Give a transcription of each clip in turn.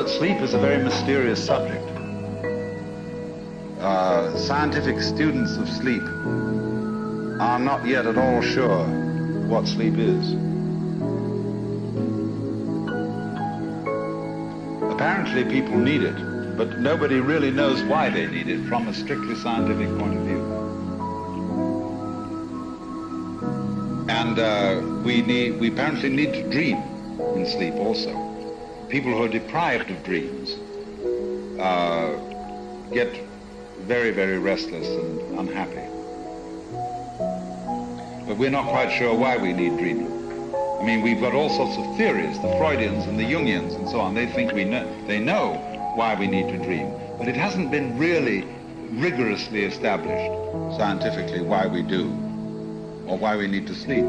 know, sleep is a very mysterious subject. Scientific students of sleep are not yet at all sure what sleep is. Apparently people need it, but nobody really knows why they need it from a strictly scientific point of view. And we apparently need to dream in sleep also. People who are deprived of dreams get very, very restless and unhappy. But we're not quite sure why we need dreaming. I mean, we've got all sorts of theories, the Freudians and the Jungians and so on. They think they know why we need to dream, but it hasn't been really rigorously established scientifically why we do, or why we need to sleep.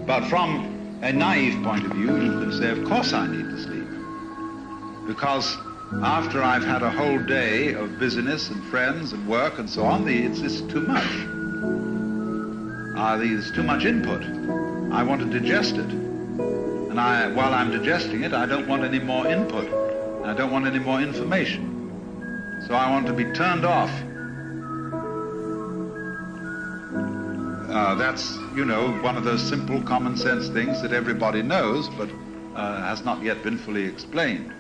But from a naive point of view, you can say, of course I need to sleep, because after I've had a whole day of busyness and friends and work and so on, it's just too much. There's too much input. I want to digest it. And while I'm digesting it, I don't want any more input. I don't want any more information. So I want to be turned off. That's, you know, one of those simple common sense things that everybody knows, but has not yet been fully explained.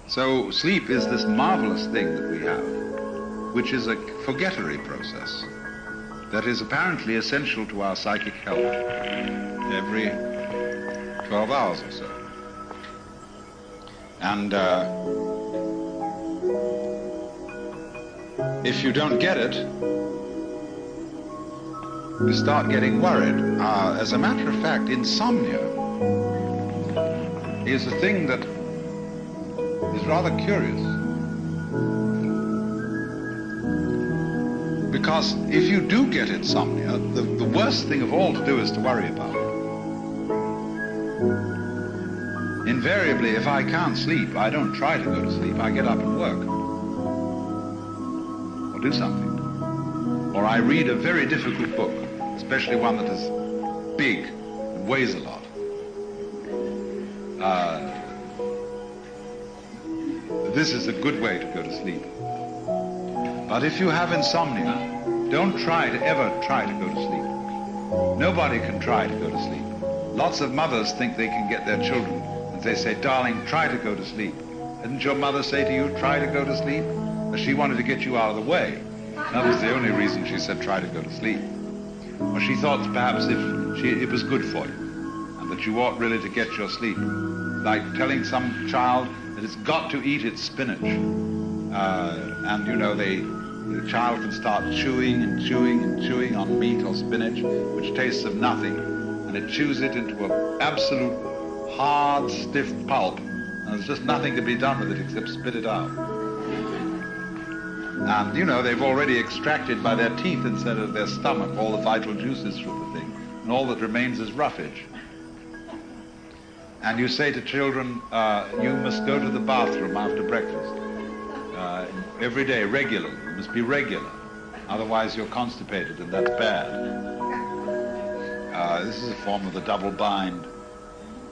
So sleep is this marvelous thing that we have, which is a forgettery process that is apparently essential to our psychic health every 12 hours or so. And if you don't get it, you start getting worried. As a matter of fact, insomnia is a thing that is rather curious. Because if you do get insomnia, the worst thing of all to do is to worry about it. Invariably, if I can't sleep, I don't try to go to sleep. I get up and work. Or do something. Or I read a very difficult book, especially one that is big and weighs a lot. This is a good way to go to sleep. But if you have insomnia, don't ever try to go to sleep. Nobody can try to go to sleep. Lots of mothers think they can get their children, and they say, darling, try to go to sleep. Didn't your mother say to you, try to go to sleep? Or she wanted to get you out of the way. That was the only reason she said, try to go to sleep. Or she thought perhaps it was good for you, and that you ought really to get your sleep. Like telling some child that it's got to eat its spinach. And you know, the child can start chewing and chewing and chewing on meat or spinach, which tastes of nothing, and it chews it into an absolute hard, stiff pulp, and there's just nothing to be done with it except spit it out. And you know, they've already extracted by their teeth instead of their stomach all the vital juices from the thing, and all that remains is roughage. And you say to children, you must go to the bathroom after breakfast. Every day, regularly. You must be regular. Otherwise you're constipated, and that's bad. This is a form of the double bind.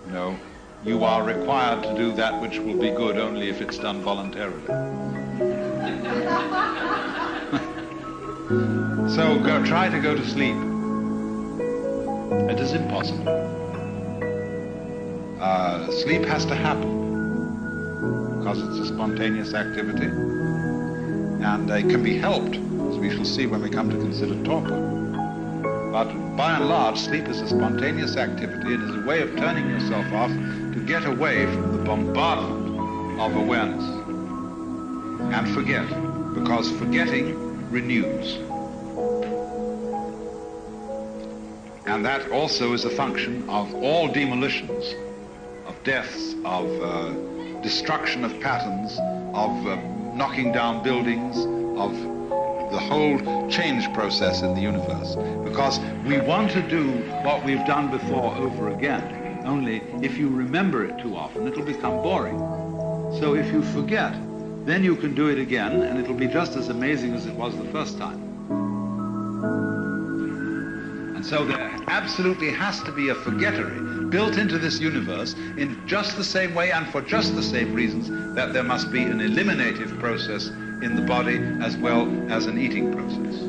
You know, you are required to do that which will be good only if it's done voluntarily. So try to go to sleep. It is impossible. Sleep has to happen because it's a spontaneous activity, and it can be helped, as we shall see when we come to consider torpor. But by and large, sleep is a spontaneous activity. It is a way of turning yourself off to get away from the bombardment of awareness and forget, because forgetting renews. And that also is a function of all demolitions, of deaths, of destruction of patterns, of knocking down buildings, of the whole change process in the universe. Because we want to do what we've done before over again, only if you remember it too often, it'll become boring. So if you forget, then you can do it again, and it'll be just as amazing as it was the first time. And so there absolutely has to be a forgettery built into this universe in just the same way and for just the same reasons that there must be an eliminative process in the body as well as an eating process.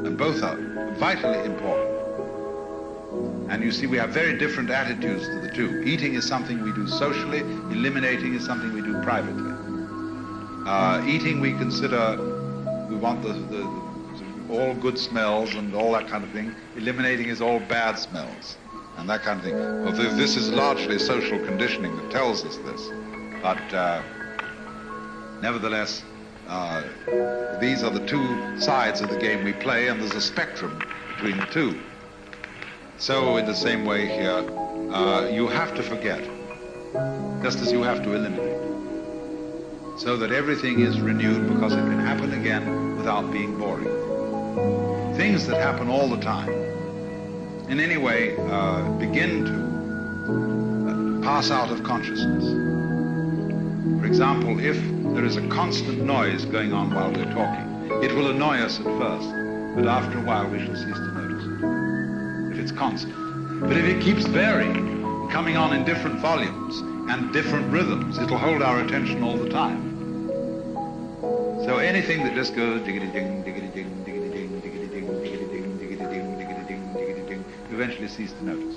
And both are vitally important. And you see, we have very different attitudes to the two. Eating is something we do socially, eliminating is something we do privately. Eating we consider, we want the all good smells and all that kind of thing. Eliminating is all bad smells and that kind of thing. Although this is largely social conditioning that tells us this. But nevertheless, these are the two sides of the game we play, and there's a spectrum between the two. So in the same way here, you have to forget, just as you have to eliminate, so that everything is renewed, because it can happen again without being boring. Things that happen all the time, in any way, begin to pass out of consciousness. For example, if there is a constant noise going on while we're talking, it will annoy us at first, but after a while we shall cease to notice it, if it's constant. But if it keeps varying, coming on in different volumes and different rhythms, it'll hold our attention all the time. So anything that just goes diggity-ding, diggity-ding, diggity-ding, diggity-ding, diggity-ding, diggity-ding, diggity-ding, diggity-ding, you eventually cease to notice.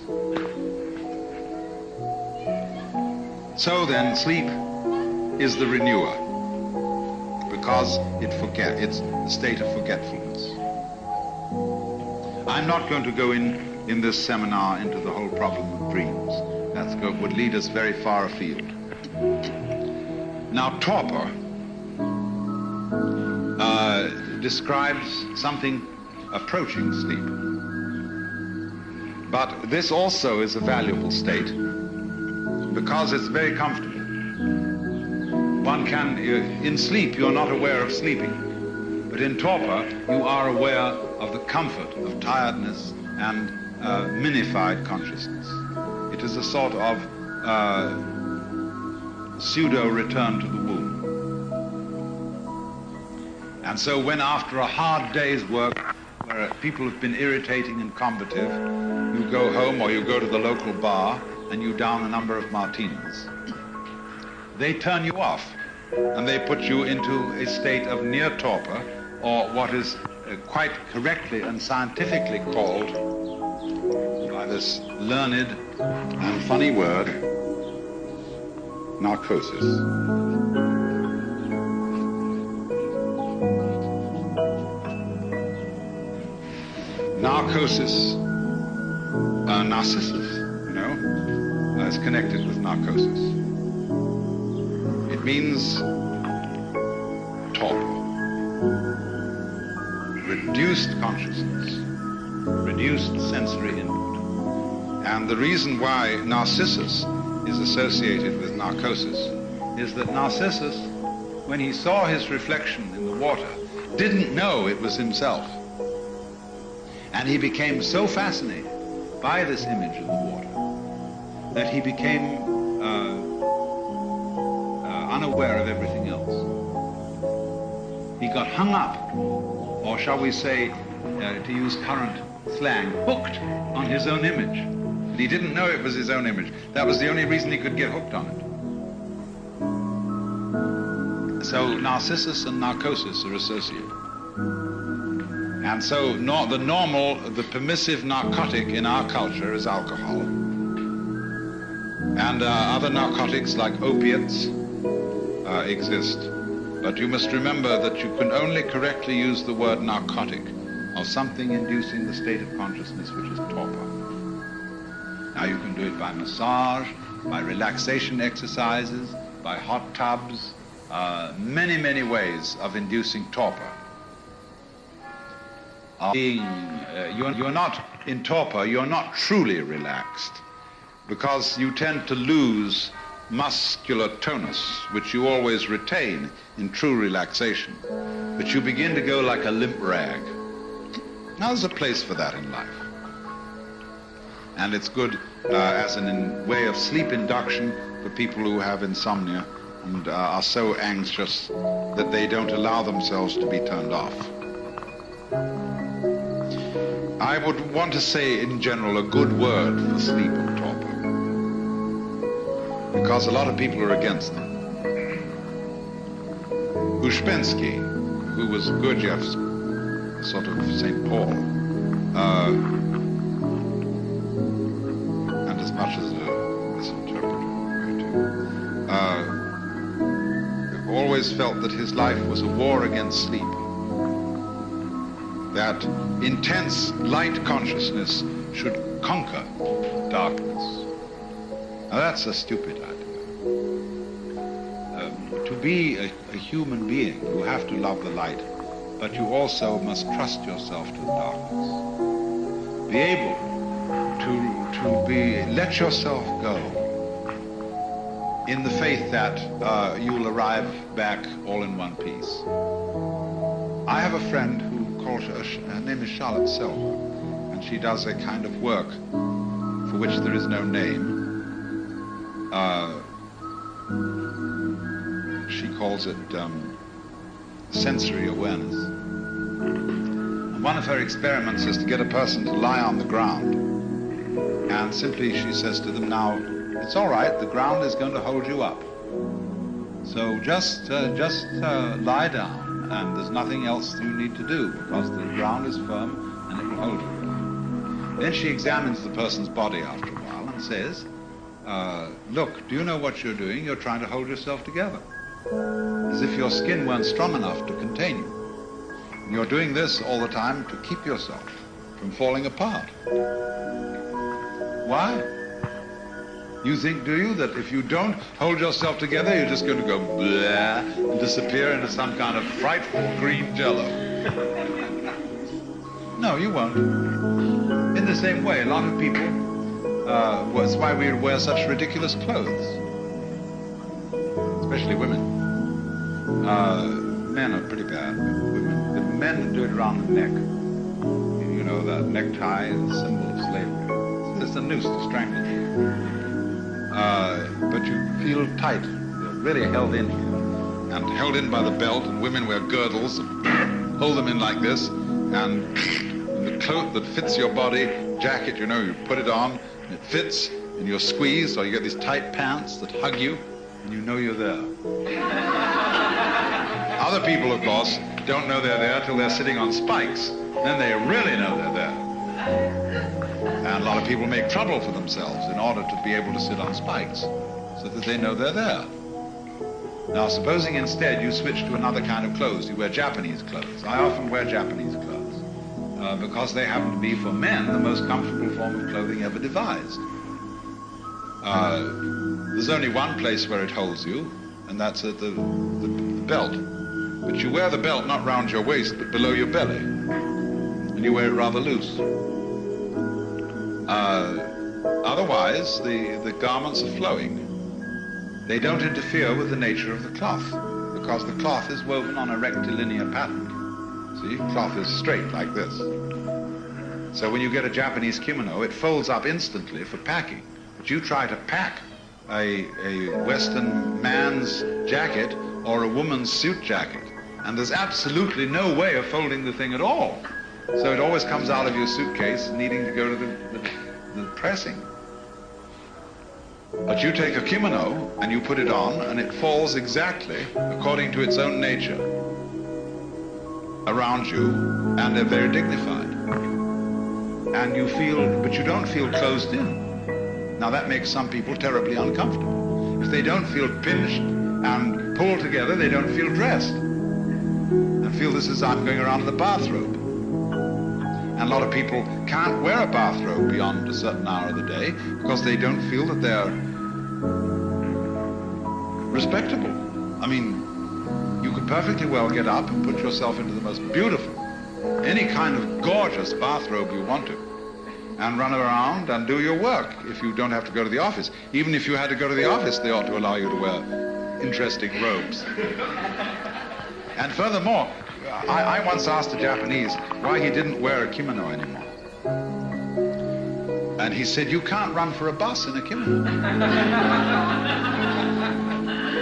So then, sleep is the renewer, because it's a state of forgetfulness. I'm not going to go in this seminar into the whole problem of dreams. That would lead us very far afield. Now, torpor describes something approaching sleep. But this also is a valuable state because it's very comfortable. One can, in sleep, you're not aware of sleeping, but in torpor, you are aware of the comfort of tiredness and minified consciousness. It is a sort of pseudo return to the womb. And so when after a hard day's work, where people have been irritating and combative, you go home or you go to the local bar and you down a number of martinis, they turn you off and they put you into a state of near torpor, or what is quite correctly and scientifically called by this learned and funny word, narcosis. Narcosis, Narcissus, is connected with narcosis. It means torpor, reduced consciousness, reduced sensory input. And the reason why Narcissus is associated with narcosis is that Narcissus, when he saw his reflection in the water, didn't know it was himself. And he became so fascinated by this image of the water that he became unaware of everything else. He got hung up, or shall we say, to use current slang, hooked on his own image. And he didn't know it was his own image. That was the only reason he could get hooked on it. So Narcissus and narcosis are associated. And so the permissive narcotic in our culture is alcohol. And other narcotics like opiates exist. But you must remember that you can only correctly use the word narcotic of something inducing the state of consciousness which is torpor. Now you can do it by massage, by relaxation exercises, by hot tubs, many, many ways of inducing torpor. You're not in torpor, you're not truly relaxed, because you tend to lose muscular tonus, which you always retain in true relaxation, but you begin to go like a limp rag. Now there's a place for that in life, and it's good as a way of sleep induction for people who have insomnia and are so anxious that they don't allow themselves to be turned off. I would want to say in general a good word for sleep and torpor, because a lot of people are against them. Uspensky, who was Gurdjieff's sort of St. Paul, and as much as a misinterpreter, always felt that his life was a war against sleep, that intense light consciousness should conquer darkness. Now that's a stupid idea. To be a human being, you have to love the light, but you also must trust yourself to the darkness. Be able to let yourself go in the faith that you'll arrive back all in one piece. I have a friend who calls her name is Charlotte Selber, and she does a kind of work for which there is no name. She calls it sensory awareness. And one of her experiments is to get a person to lie on the ground, and simply she says to them, now, it's all right, the ground is going to hold you up. So just lie down, and there's nothing else you need to do, because the ground is firm and it will hold you. Then she examines the person's body after a while and says, look, do you know what you're doing? You're trying to hold yourself together, as if your skin weren't strong enough to contain you. And you're doing this all the time to keep yourself from falling apart. Why? You think, do you, that if you don't hold yourself together, you're just going to go blah and disappear into some kind of frightful green jello? No, you won't. In the same way, a lot of people, that's why we wear such ridiculous clothes, especially women. Men are pretty bad, but women. The men do it around the neck. You know, the necktie is a symbol of slavery. It's a noose to strangle you. But you feel tight. You're really held in here, and held in by the belt, and women wear girdles and hold them in like this, and the coat that fits your body, jacket, you know, you put it on, and it fits, and you're squeezed, or you get these tight pants that hug you, and you know you're there. Other people, of course, don't know they're there till they're sitting on spikes. Then they really know they're there. And a lot of people make trouble for themselves in order to be able to sit on spikes, so that they know they're there. Now, supposing instead you switch to another kind of clothes, you wear Japanese clothes. I often wear Japanese clothes because they happen to be, for men, the most comfortable form of clothing ever devised. There's only one place where it holds you, and that's at the belt. But you wear the belt not round your waist, but below your belly, and you wear it rather loose. Otherwise, the garments are flowing. They don't interfere with the nature of the cloth, because the cloth is woven on a rectilinear pattern. See, cloth is straight like this. So when you get a Japanese kimono, it folds up instantly for packing. But you try to pack a Western man's jacket or a woman's suit jacket, and there's absolutely no way of folding the thing at all. So it always comes out of your suitcase needing to go to the pressing. But you take a kimono and you put it on, and it falls exactly according to its own nature around you, and they're very dignified. And you feel, but you don't feel closed in. Now that makes some people terribly uncomfortable. If they don't feel pinched and pulled together, they don't feel dressed, and feel this is I'm going around in the bathrobe. And a lot of people can't wear a bathrobe beyond a certain hour of the day because they don't feel that they're respectable. I mean, you could perfectly well get up and put yourself into the most beautiful, any kind of gorgeous bathrobe you want to, and run around and do your work if you don't have to go to the office. Even if you had to go to the office, they ought to allow you to wear interesting robes. And furthermore, I once asked a Japanese why he didn't wear a kimono anymore. And he said, you can't run for a bus in a kimono.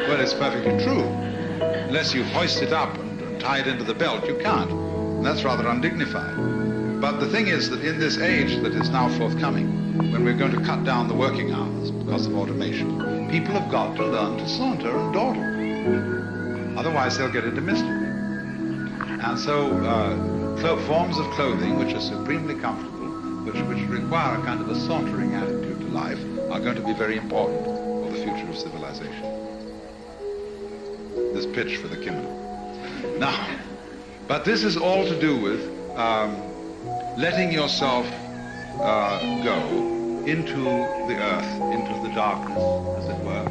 Well, it's perfectly true. Unless you hoist it up and tie it into the belt, you can't. And that's rather undignified. But the thing is that in this age that is now forthcoming, when we're going to cut down the working hours because of automation, people have got to learn to saunter and dawdle. Otherwise they'll get into mischief. And so forms of clothing which are supremely comfortable, which require a kind of a sauntering attitude to life, are going to be very important for the future of civilization. This pitch for the kimono. Now, but this is all to do with letting yourself go into the earth, into the darkness, as it were,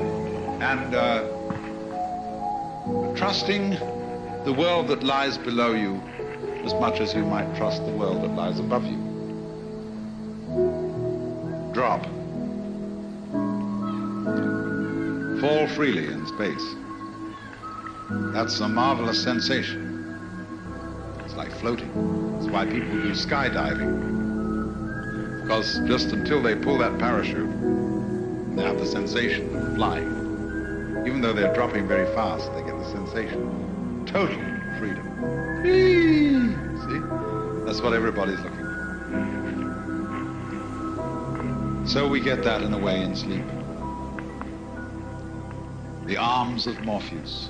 and trusting the world that lies below you as much as you might trust the world that lies above you. Drop. Fall freely in space. That's a marvelous sensation. It's like floating. It's why people do skydiving. Because just until they pull that parachute, they have the sensation of flying. Even though they're dropping very fast, they get the sensation of total freedom. Whee! See? That's what everybody's looking for. So we get that in a way in sleep. The arms of Morpheus.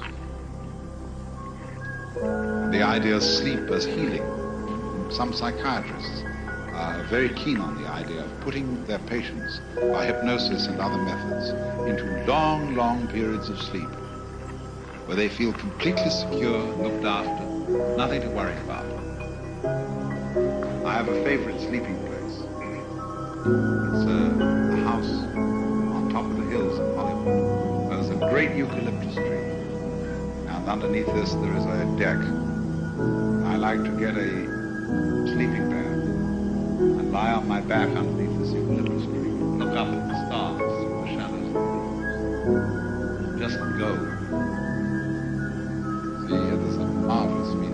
The idea of sleep as healing. Some psychiatrists are very keen on the idea of putting their patients by hypnosis and other methods into long, long periods of sleep where they feel completely secure, looked after, nothing to worry about. I have a favorite sleeping place. It's a house on top of the hills in Hollywood. There's a great eucalyptus tree. And underneath this there is a deck. I like to get a sleeping bag and lie on my back underneath this eucalyptus tree, look up at the stars through the shadows of the leaves, just go. See, there's a marvelous feeling.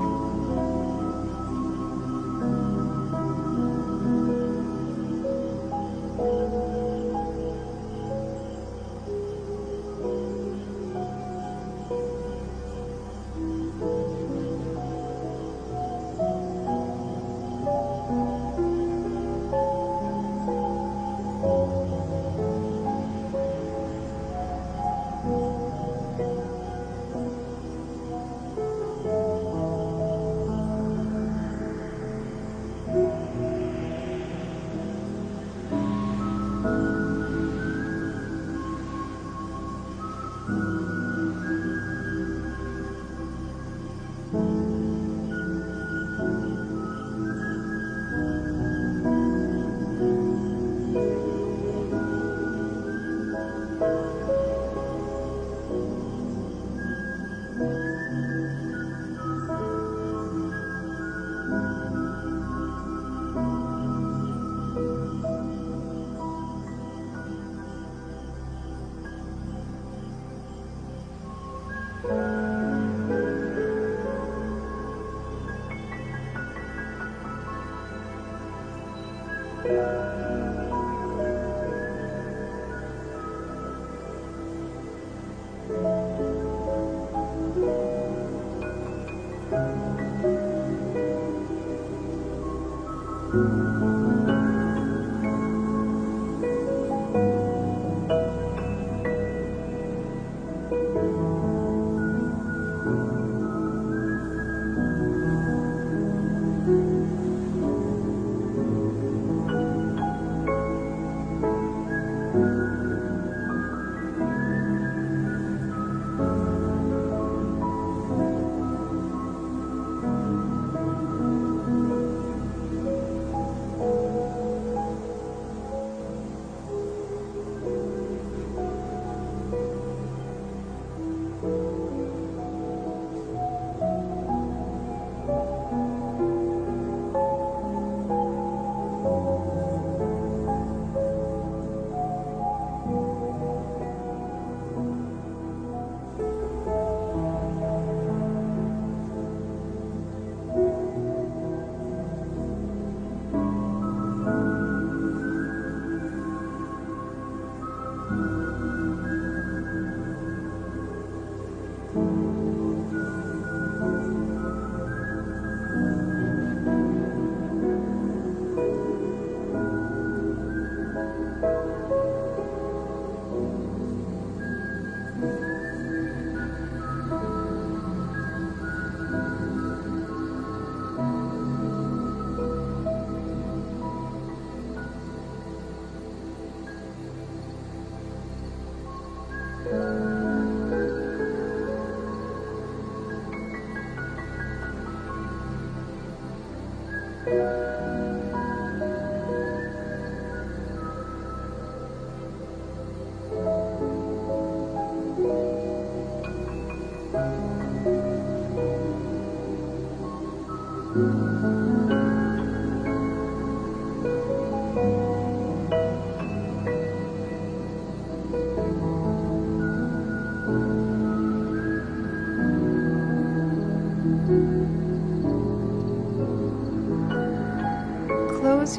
Close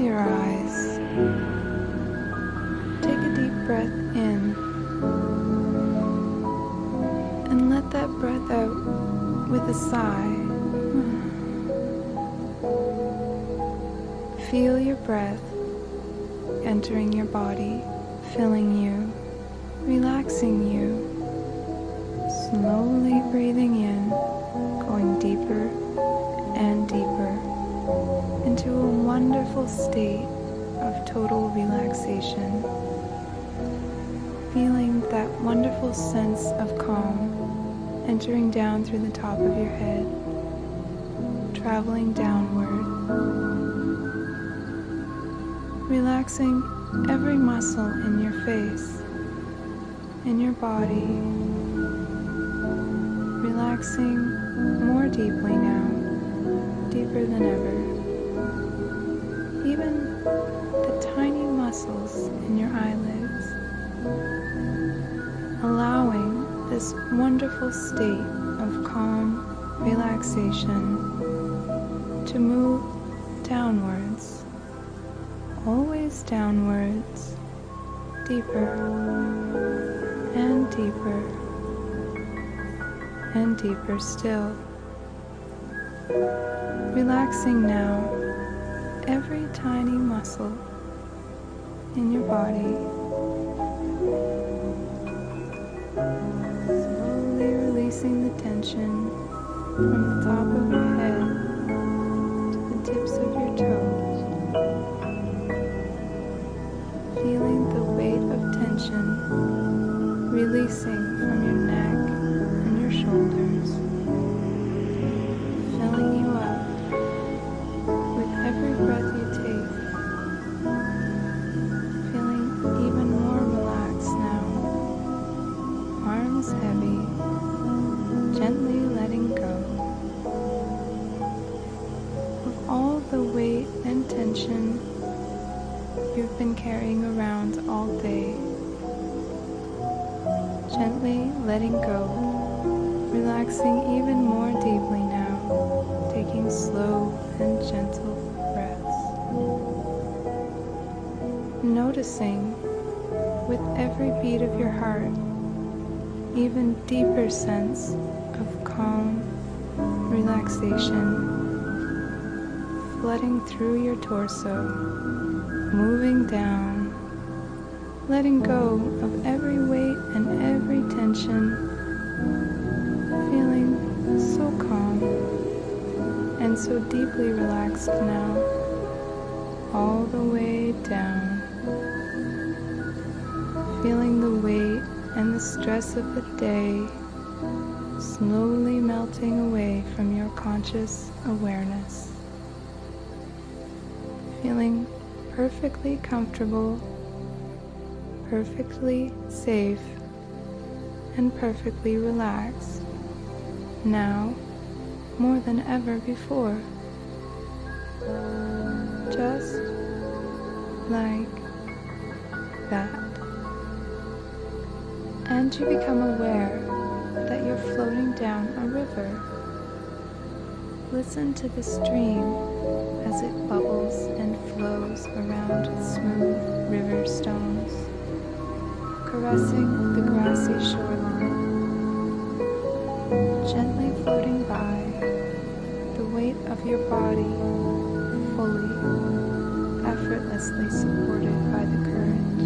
your eyes. Take a deep breath in and let that breath out with a sigh. Feel your breath entering your body, filling you, relaxing you. Slowly breathing in, going deeper and deeper into a wonderful state of total relaxation. Feeling that wonderful sense of calm entering down through the top of your head, traveling downward, relaxing every muscle in your face, in your body, relaxing more deeply now, deeper than ever. Even the tiny muscles in your eyelids, allowing this wonderful state of calm relaxation to move downwards, always downwards, deeper and deeper and deeper still. Relaxing now every tiny muscle in your body. Slowly releasing the tension from the top of your head to the tips of your toes. Feeling the weight of tension releasing from your neck and your shoulders, filling you up with every breath you take, feeling even more relaxed now, arms heavy, gently letting go of all the weight and tension you've been carrying around all day. Gently letting go, relaxing even more deeply now, taking slow and gentle breaths. Noticing with every beat of your heart, even deeper sense of calm relaxation flooding through your torso, moving down, letting go of every weight and every tension, feeling so calm and so deeply relaxed now, all the way down, feeling the weight and the stress of the day slowly melting away from your conscious awareness, feeling perfectly comfortable, perfectly safe, and perfectly relaxed, now more than ever before. Just like that. And you become aware that you're floating down a river. Listen to the stream as it bubbles and flows around smooth river stones, caressing the grassy shoreline, gently floating by, the weight of your body fully, effortlessly supported by the current.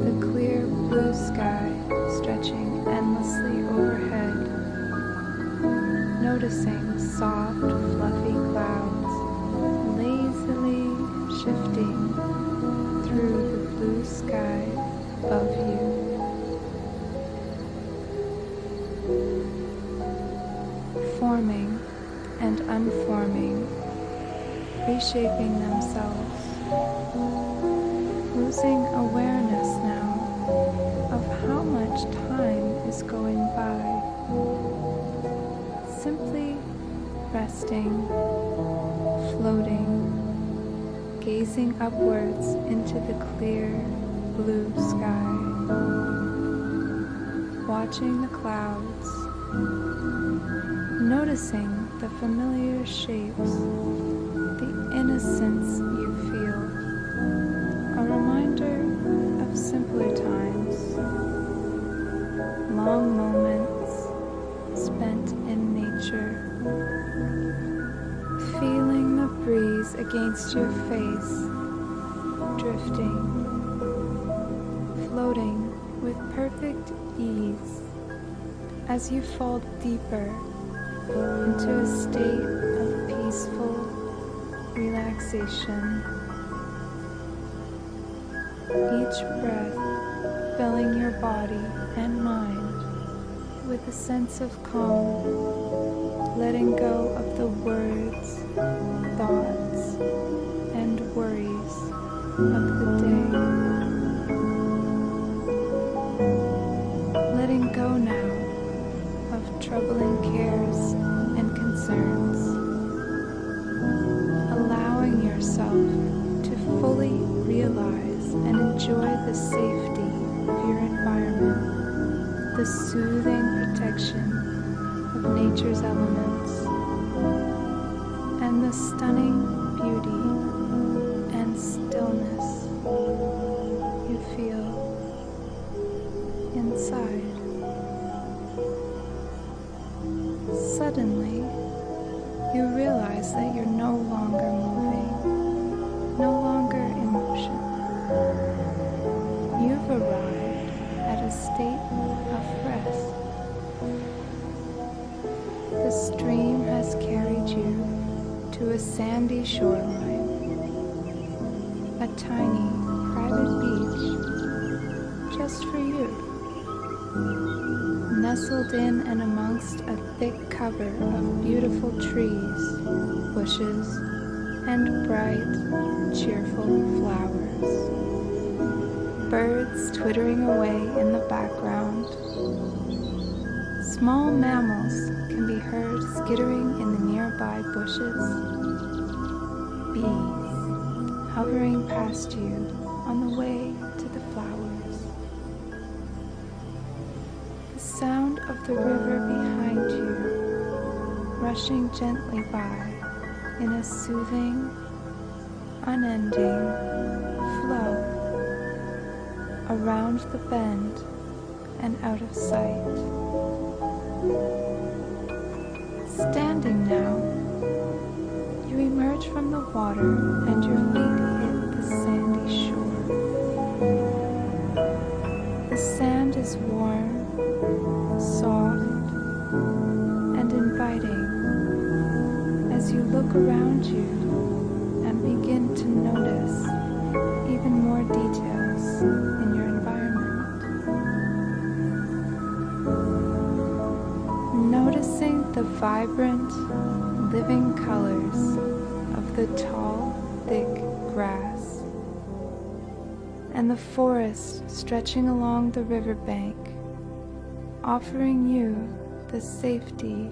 The clear blue sky stretching endlessly overhead, noticing soft, fluffy clouds lazily shifting through the blue sky above you. Forming and unforming, reshaping themselves, losing awareness now of how much time is going by, simply resting. resting, floating, gazing upwards into the clear blue sky, watching the clouds, noticing the familiar shapes, the innocence you feel, a reminder of simpler times, long moments spent in nature, feeling the breeze against your face, drifting, floating with perfect ease as you fall deeper into a state of peaceful relaxation. Each breath filling your body and mind with a sense of calm, letting go of the words, thoughts, and worries of the day. Letting go now of troubling cares and concerns. Allowing yourself to fully realize and enjoy the safety of your environment, the soothing protection of nature's elements, and the stunning beauty and stillness you feel inside. Suddenly, you realize that you're no longer moving, no longer in motion. You've arrived at a state of rest. The stream has carried you to a sandy shoreline, a tiny private beach just for you, nestled in and amongst a thick cover of beautiful trees, bushes, and bright, cheerful flowers. Birds twittering away in the background. Small mammals can be heard skittering in the nearby bushes. Bees hovering past you on the way to the flowers. The sound of the river behind you, rushing gently by in a soothing, unending flow around the bend and out of sight. Standing now, you emerge from the water and your feet hit the sandy shore. The sand is warm, soft, and inviting as you look around you and begin to notice even more details in your environment. Noticing the vibrant, living colors of the tall, thick grass and the forest stretching along the riverbank, offering you the safety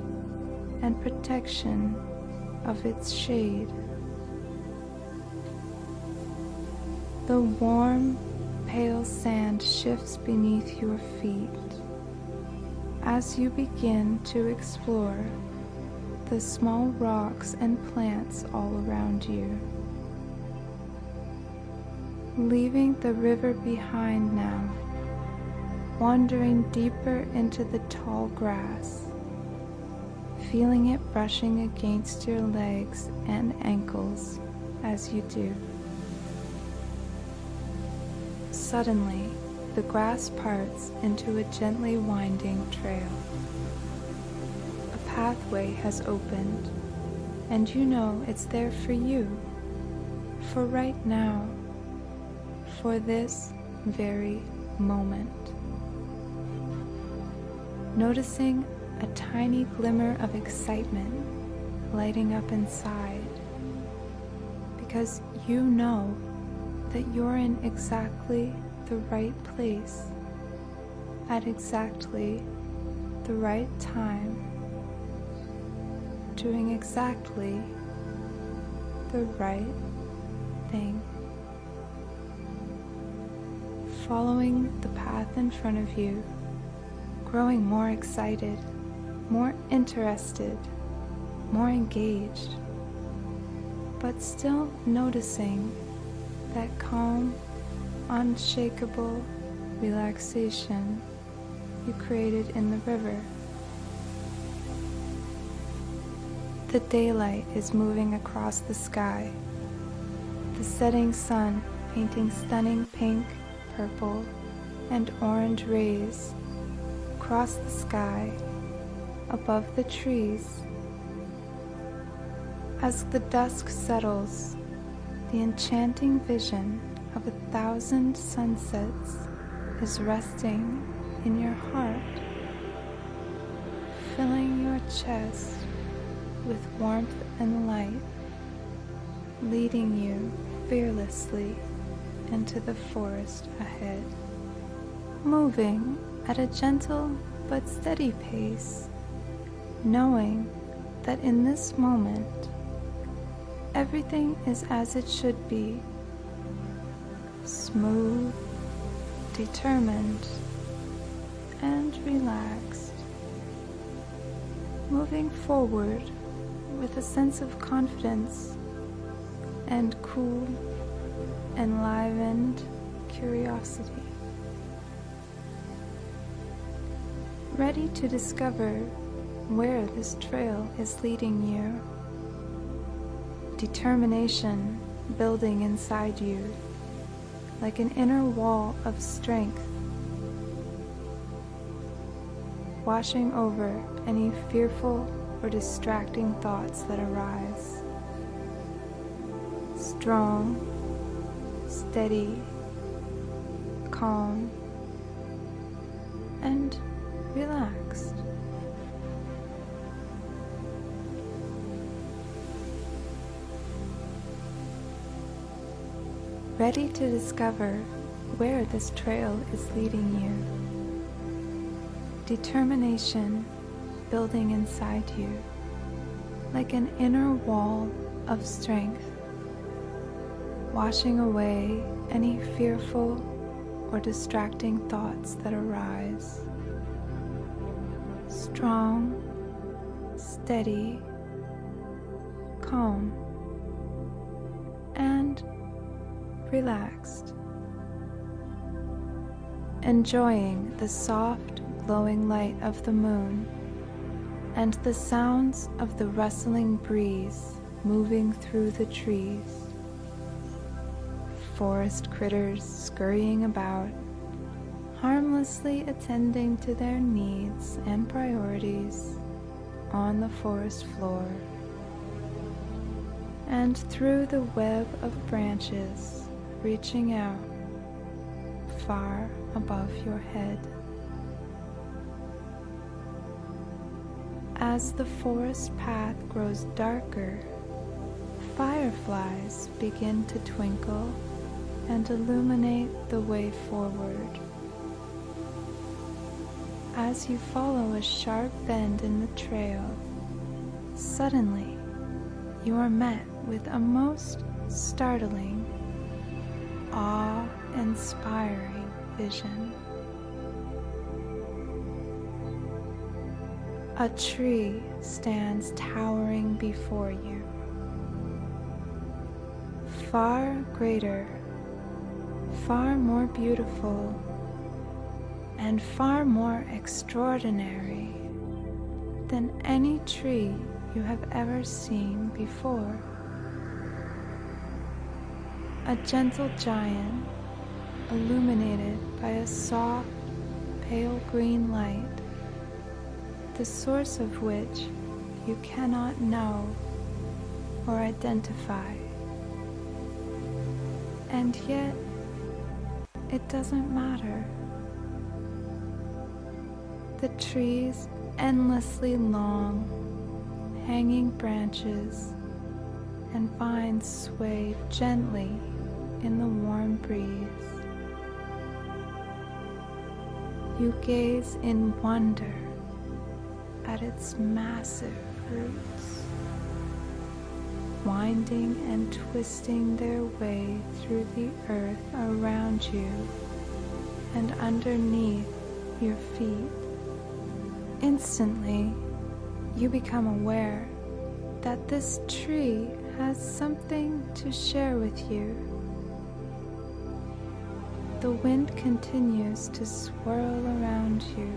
and protection of its shade. The warm, pale sand shifts beneath your feet as you begin to explore the small rocks and plants all around you. Leaving the river behind now, wandering deeper into the tall grass, feeling it brushing against your legs and ankles as you do. Suddenly, the grass parts into a gently winding trail. A pathway has opened, and you know it's there for you, for right now, for this very moment. Noticing a tiny glimmer of excitement lighting up inside, because you know that you're in exactly the right place at exactly the right time doing exactly the right thing. Following the path in front of you, growing more excited, more interested, more engaged, but still noticing that calm, unshakable relaxation you created in the river. The daylight is moving across the sky, the setting sun painting stunning pink, purple, and orange rays across the sky above the trees. As the dusk settles, the enchanting vision of 1,000 sunsets is resting in your heart, filling your chest with warmth and light, leading you fearlessly into the forest ahead, moving at a gentle but steady pace, knowing that in this moment everything is as it should be, smooth, determined, and relaxed, moving forward with a sense of confidence and cool, enlivened curiosity, ready to discover where this trail is leading you, determination building inside you like an inner wall of strength, washing over any fearful or distracting thoughts that arise. Strong, steady, calm, and relaxed. Ready to discover where this trail is leading you. Determination building inside you like an inner wall of strength, washing away any fearful or distracting thoughts that arise. Strong, steady, calm, and relaxed. Enjoying the soft, glowing light of the moon and the sounds of the rustling breeze moving through the trees. Forest critters scurrying about, harmlessly attending to their needs and priorities on the forest floor. And through the web of branches reaching out far above your head. As the forest path grows darker, fireflies begin to twinkle and illuminate the way forward. As you follow a sharp bend in the trail, suddenly you are met with a most startling, awe-inspiring vision. A tree stands towering before you, far greater, far more beautiful, and far more extraordinary than any tree you have ever seen before. A gentle giant, illuminated by a soft, pale green light, the source of which you cannot know or identify. And yet, it doesn't matter. The tree's endlessly long, hanging branches and vines sway gently in the warm breeze. You gaze in wonder at its massive roots, winding and twisting their way through the earth around you and underneath your feet. Instantly, you become aware that this tree has something to share with you. The wind continues to swirl around you,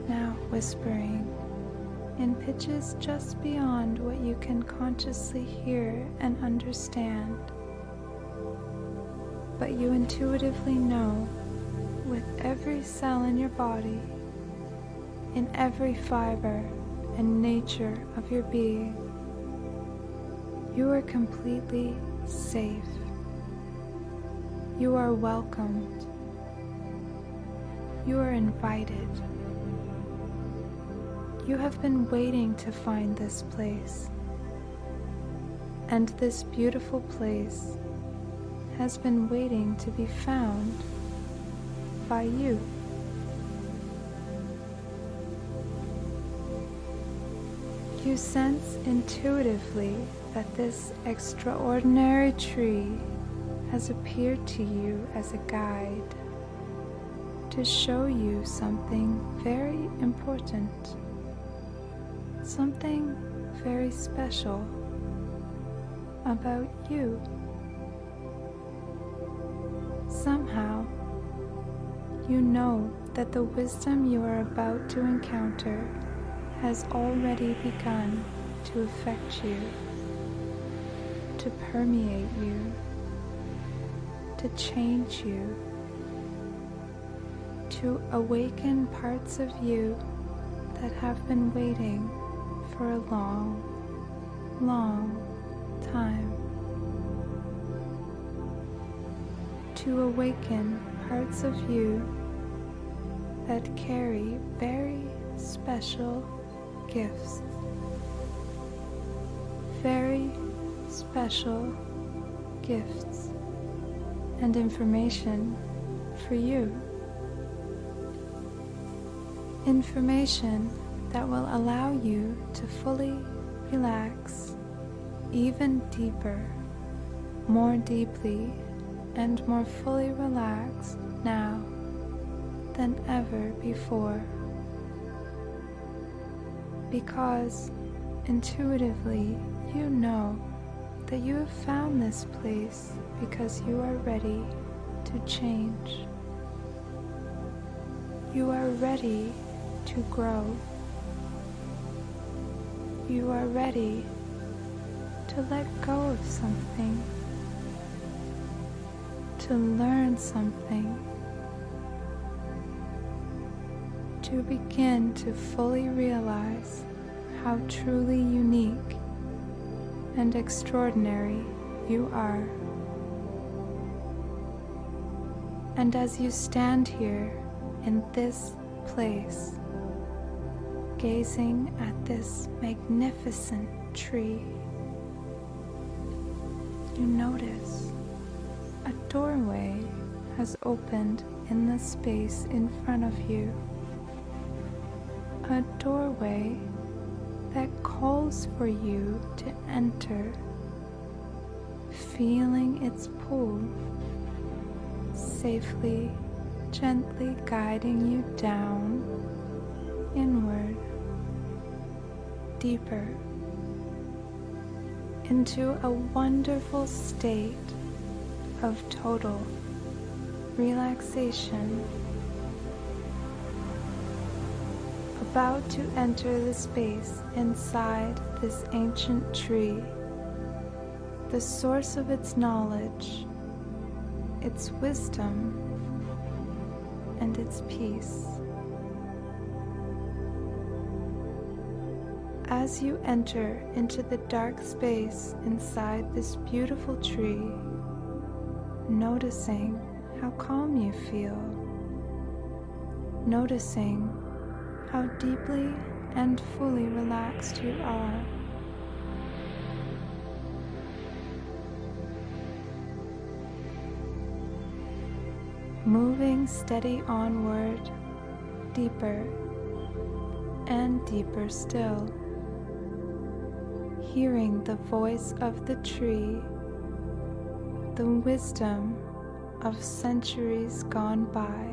now whispering in pitches just beyond what you can consciously hear and understand. But you intuitively know, with every cell in your body, in every fiber and nature of your being, you are completely safe. You are welcomed. You are invited. You have been waiting to find this place, and this beautiful place has been waiting to be found by you. You sense intuitively that this extraordinary tree has appeared to you as a guide to show you something very important, something very special about you. Somehow, you know that the wisdom you are about to encounter has already begun to affect you, to permeate you, to change you, to awaken parts of you that have been waiting for a long, long time. To awaken parts of you that carry very special gifts, very special gifts and information for you. Information that will allow you to fully relax even deeper, more deeply and more fully relaxed now than ever before. Because intuitively you know that you have found this place because you are ready to change. You are ready to grow. You are ready to let go of something, to learn something, to begin to fully realize how truly unique and extraordinary you are. And as you stand here in this place, gazing at this magnificent tree, you notice a doorway has opened in the space in front of you. A doorway that calls for you to enter, feeling its pull, safely, gently guiding you down, inward, deeper, into a wonderful state of total relaxation. About to enter the space inside this ancient tree, the source of its knowledge, its wisdom, and its peace. As you enter into the dark space inside this beautiful tree, noticing how calm you feel, noticing how deeply and fully relaxed you are. Moving steady onward, deeper and deeper still. hearing the voice of the tree, the wisdom of centuries gone by,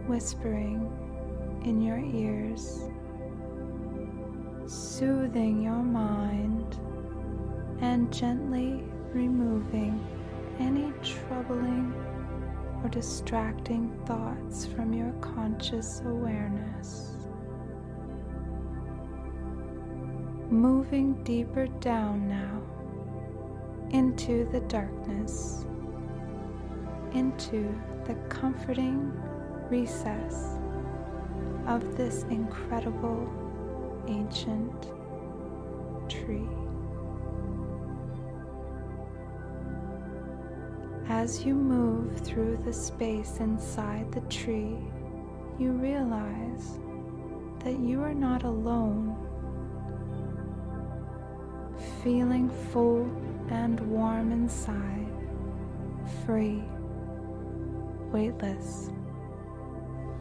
whispering in your ears, soothing your mind and gently removing any troubling or distracting thoughts from your conscious awareness. Moving deeper down now into the darkness, into the comforting recess of this incredible ancient tree. As you move through the space inside the tree, you realize that you are not alone. Feeling full and warm inside, free, weightless,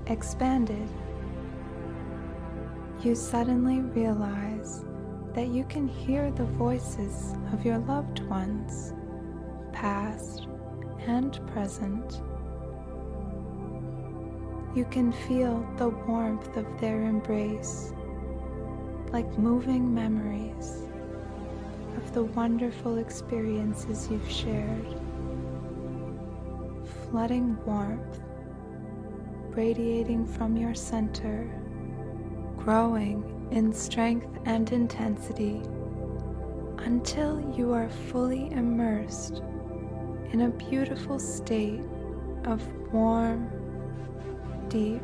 expanded, you suddenly realize that you can hear the voices of your loved ones, past and present. You can feel the warmth of their embrace, like moving memories of the wonderful experiences you've shared, flooding warmth, radiating from your center, growing in strength and intensity until you are fully immersed in a beautiful state of warm, deep,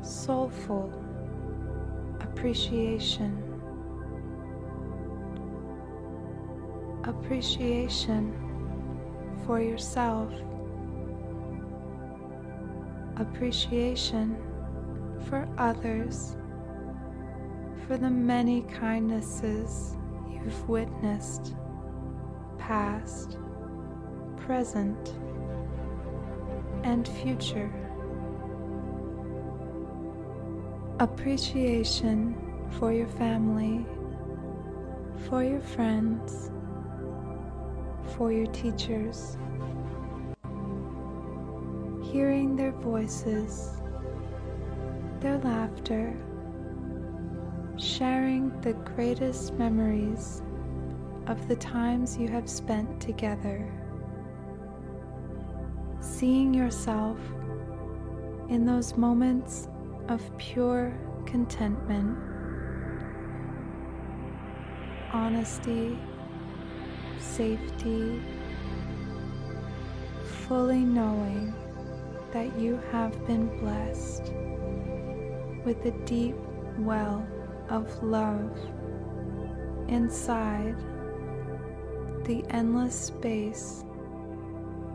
soulful appreciation. Appreciation for yourself. Appreciation for others, for the many kindnesses you've witnessed, past, present, and future. Appreciation for your family, for your friends, for your teachers. Hearing their voices, their laughter, sharing the greatest memories of the times you have spent together. Seeing yourself in those moments of pure contentment, honesty, safety, fully knowing that you have been blessed with a deep well of love inside the endless space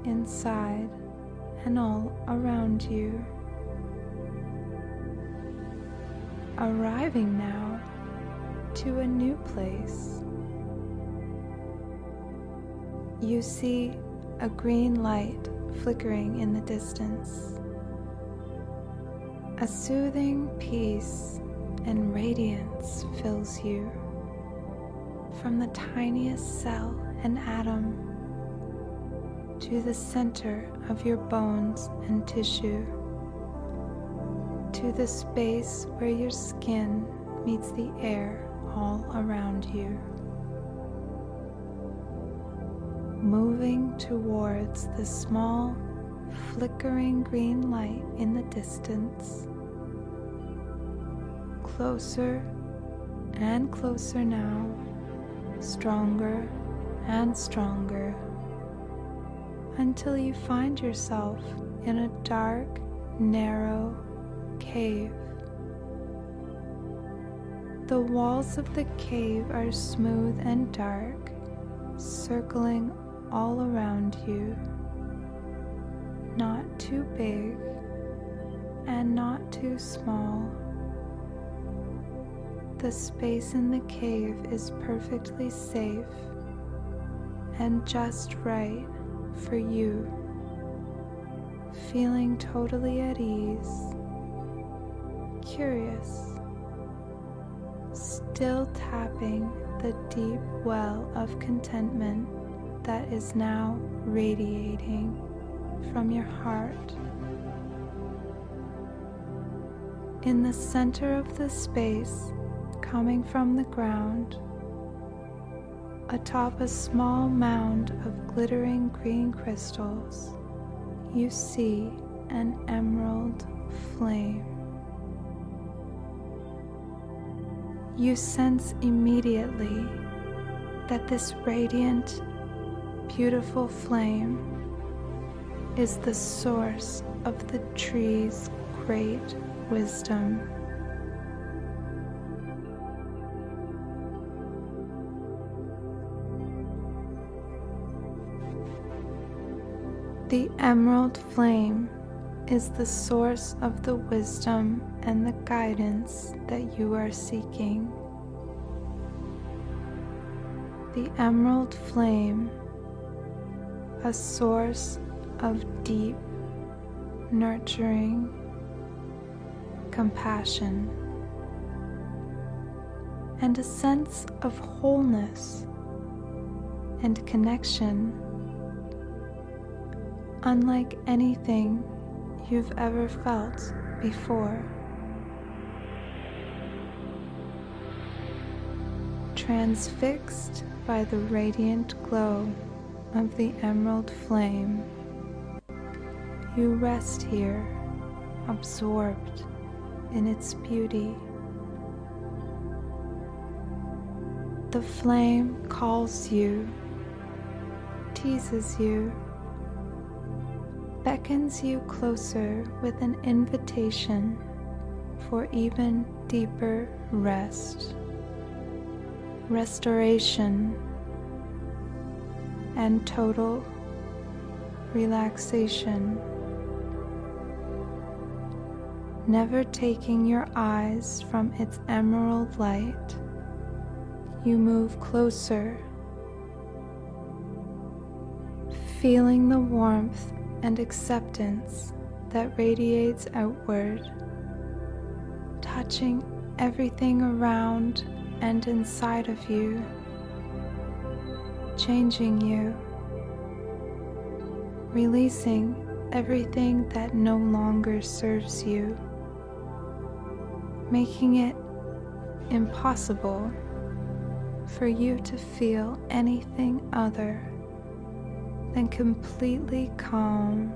inside and all around you. Arriving now to a new place. You see a green light flickering in the distance. A soothing peace and radiance fills you from the tiniest cell and atom to the center of your bones and tissue, to the space where your skin meets the air all around you. Moving towards the small, flickering green light in the distance. Closer and closer now, stronger and stronger, until you find yourself in a dark, narrow cave. The walls of the cave are smooth and dark, circling all around you, not too big and not too small. The space in the cave is perfectly safe and just right for you, feeling totally at ease, curious, still tapping the deep well of contentment that is now radiating from your heart. In the center of the space, coming from the ground, atop a small mound of glittering green crystals, you see an emerald flame. You sense immediately that this radiant, beautiful flame is the source of the tree's great wisdom. The emerald flame is the source of the wisdom and the guidance that you are seeking. The emerald flame, a source of deep, nurturing compassion and a sense of wholeness and connection unlike anything you've ever felt before. Transfixed by the radiant glow of the emerald flame, you rest here, absorbed in its beauty. The flame calls you, teases you, beckons you closer with an invitation for even deeper rest, restoration, and total relaxation. Never taking your eyes from its emerald light, you move closer, feeling the warmth and acceptance that radiates outward, touching everything around and inside of you, changing you, releasing everything that no longer serves you, making it impossible for you to feel anything other than completely calm,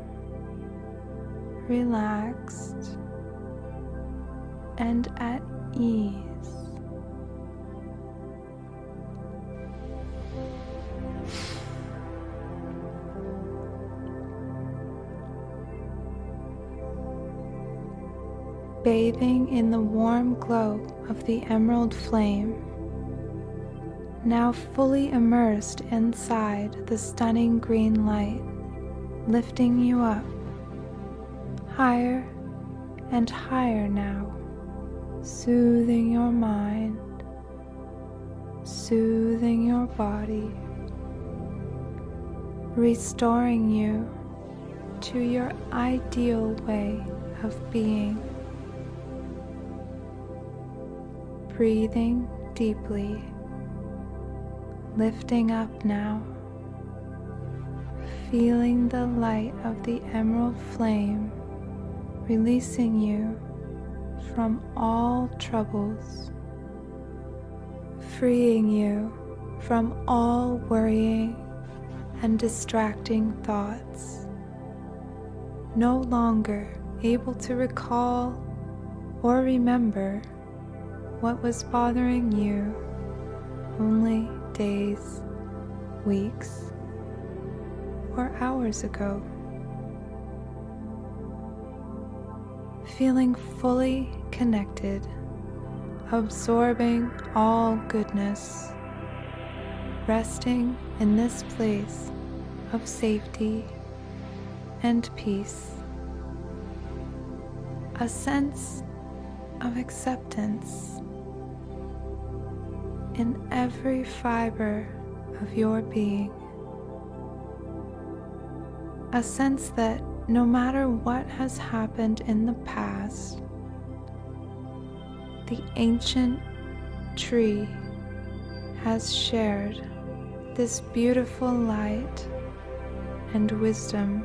relaxed, and at ease. Bathing in the warm glow of the emerald flame, now fully immersed inside the stunning green light, lifting you up, higher and higher now, soothing your mind, soothing your body, restoring you to your ideal way of being. Breathing deeply, lifting up now, feeling the light of the emerald flame releasing you from all troubles, freeing you from all worrying and distracting thoughts, no longer able to recall or remember what was bothering you only days, weeks, or hours ago. Feeling fully connected, absorbing all goodness, resting in this place of safety and peace. A sense of acceptance in every fiber of your being. A sense that no matter what has happened in the past, the ancient tree has shared this beautiful light and wisdom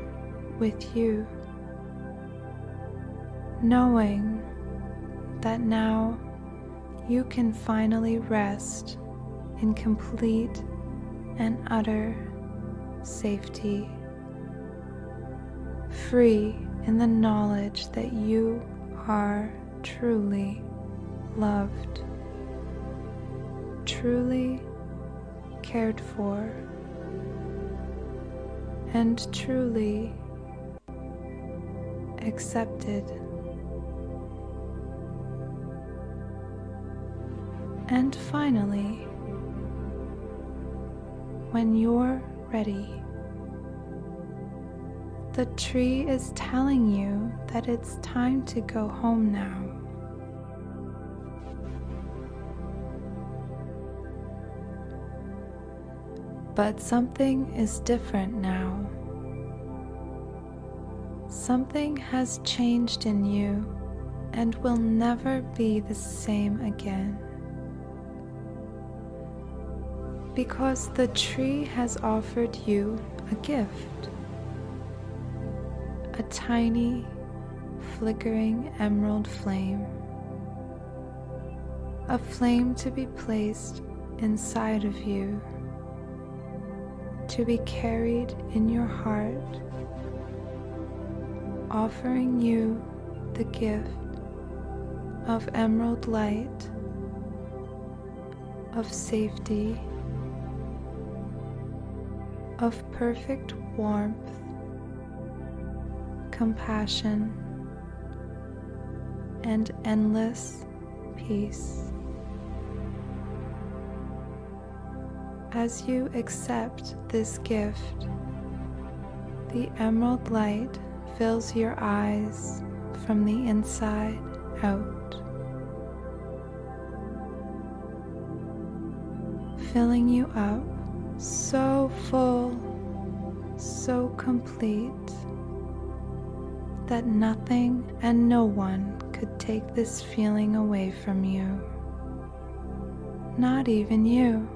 with you, knowing that now you can finally rest in complete and utter safety, free in the knowledge that you are truly loved, truly cared for, and truly accepted. And finally, when you're ready, the tree is telling you that it's time to go home now. But something is different now. Something has changed in you and will never be the same again. Because the tree has offered you a gift, a tiny, flickering emerald flame, a flame to be placed inside of you, to be carried in your heart, offering you the gift of emerald light, of safety, of perfect warmth, compassion, and endless peace. As you accept this gift, the emerald light fills your eyes from the inside out, filling you up so full, so complete, that nothing and no one could take this feeling away from you, not even you.